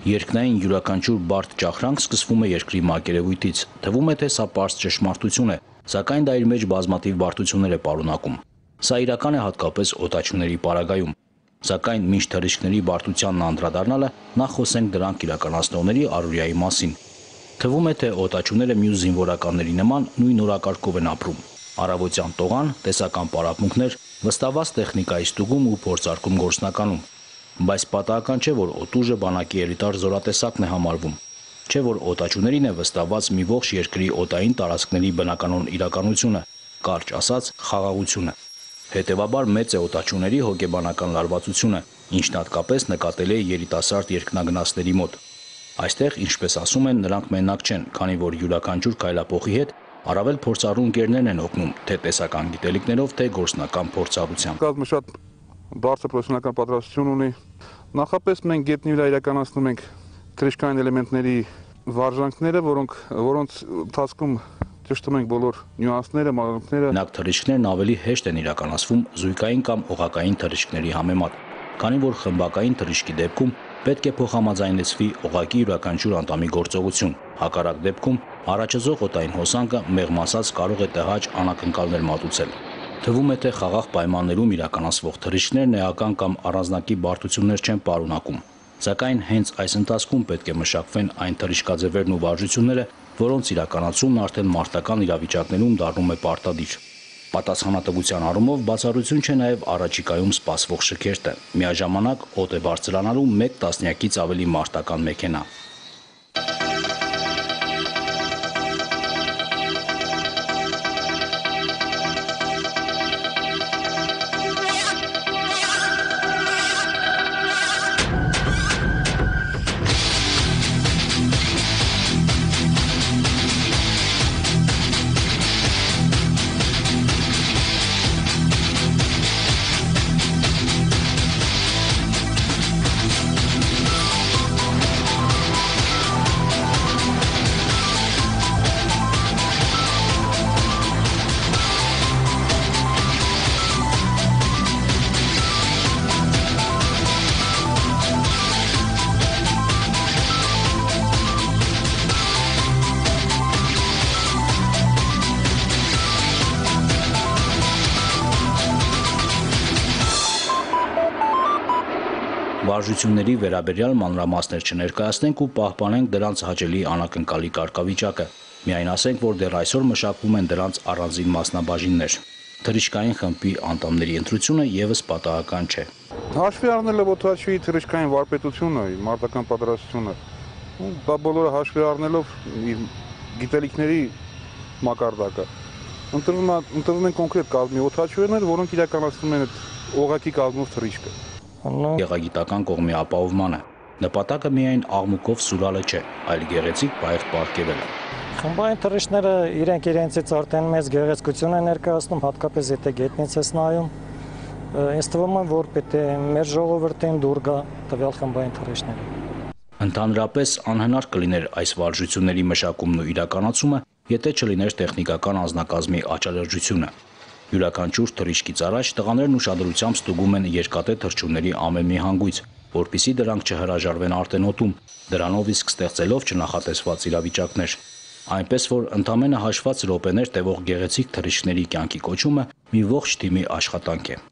Երկնային յուրաքանչյուր բարդ ճախրանք սկսվում է երկրի մակերևույթից, թվում է, թե սա պարզ ճշմարտություն է, սակայն դա իր մեջ բազմաթիվ բարդություններ է պարունակում։ Սա իրական է հատկապես օդաչուների պարագայում։ Սակայն մինչ թռիչքների բարդությանն անդրադառնալը, նախ խոսենք դրանք իրականացնողների առօրյայի մասին։ Թվում է, թե օդաչուները մյուս զինվորականների նման նույն օրակարգով են ապրում։ Առավոտյան տողան, տեսական պարապմունքներ, վստահված տեխնիկայի ստուգում ու փորձարկում գործնականում։ Բայց պատահական չէ, որ օդուժը բանակի էլիտար զորատեսակն է համարվում։ Չէ, որ օդաչուներին է վստահված մի ողջ երկրի օդային տարածքների բնականոն իրականությունը, կարճ ասած խաղաղությունը։ Հետևաբար մեծ է օդաչուների հոգեբանական լարվածությունը, ինչն հատկապես նկատելի է երիտասարդ երկնագնացների մոտ։ Այստեղ, ինչպես ասում են, նրանք մենակ չեն, քանի որ յուրաքանչյուր քայլափոխի հետ առավել փորձառու ընկերներն են օգնում, թե տեսական գիտելիքներով, թե գործնական փորձառությամբ։ Կազմը շատ բարձր պրոֆեսիոնալական պատրաստություն ունի։ Նախապես մենք գետնի վրա իրականացնում ենք թռիչքային էլեմենտների վարժանքները, որոնց ընթացքում ճշտում ենք բոլոր նյուանսները, մանրուքները։ Նախ թռիչքներն ավելի հեշտ են իրականացվում զույգային կամ օղակային թռիչքների համեմատ, քանի որ խմբակային թռիչքի դեպքում պետք է փոխհամաձայնեցվի օղակի յուրաքանչյուր անդամի գործողություն։ Հակառակ դեպքում առաջազող օդային հոսանքը մեղմ ասած կարող է տհաճ անակնկալներ մատուցել։ Թվում է, թե խաղաղ պայմաններում իրականացվող թռիչքներն էական կամ առանձնակի բարդություններ չեն պարունակում։ Սակայն հենց այս ընթացքում պետք է մշակվեն այն թռիչքաձևերն ու վարժությունները, որոնց իրականացումն արդեն մարտական իրավիճակներում դառնում է պարտադիր։ Պատասխանատվության առումով բացառություն չէ նաև առաջիկայում սպասվող շքերթը։ Միաժամանակ օդ է բարձրանալու 1 տասնյակից ավելի մարտական մեքենա։ Վարժությունների վերաբերյալ մանրամասներ չներկայացնենք ու պահպանենք դրանց հաճելի անակնկալի կարգավիճակը։ Միայն ասենք, որ դեռ այսօր մշակվում են դրանց առանձին մասնաբաժիններ։ Թռիչքային խմբի անդամների ընտրությունը եւս պատահական չէ։ Հաշվի առնելով օդաչուի թռիչքային վարպետությունը, մարտական պատրաստությունը, դա բոլորը հաշվի առնելով իր գիտելիքների մակարդակը, ընտրվում են կոնկրետ կազմի օդաչուներ, որոնք իրականացնում են այդ օղակի կազմով թռիչքը։ Գեղագիտական կողմի ապահովմանը նպատակը միայն աղմուկով սուրալը չէ, այլ գեղեցիկ պայղ պարգևելը։ Խմբային թռիչքները իրենցից արդեն մեծ գեղեցկություն են ներկայացնում, հատկապես եթե գետնից ես նայում։ Ինձ թվում է, որ պետք է մեր ժողովրդին դուր գա տվյալ խմբային թռիչքները։ Ընդհանրապես անհնար կլիներ այս վարժությունների մշակումն ու իրականացումը, եթե չլիներ տեխնիկական անձնակազմի աչալրջությունը։ Յուրաքանչյուր թռիչքից առաջ տղաներն ուշադրությամբ ստուգում են երկաթե թռչունների ամեն մի հանգույց, որpիսի դրանք չհրաժարվեն արտենոտում, դրանով իսկ ստեղծելով չնախատեսված իրավիճակներ։ Այնպես որ ընդամենը հաշված րոպեներ տևող գեղեցիկ թռիչքների կյանքի կոչումը մի ողջ թիմի աշխատանք է։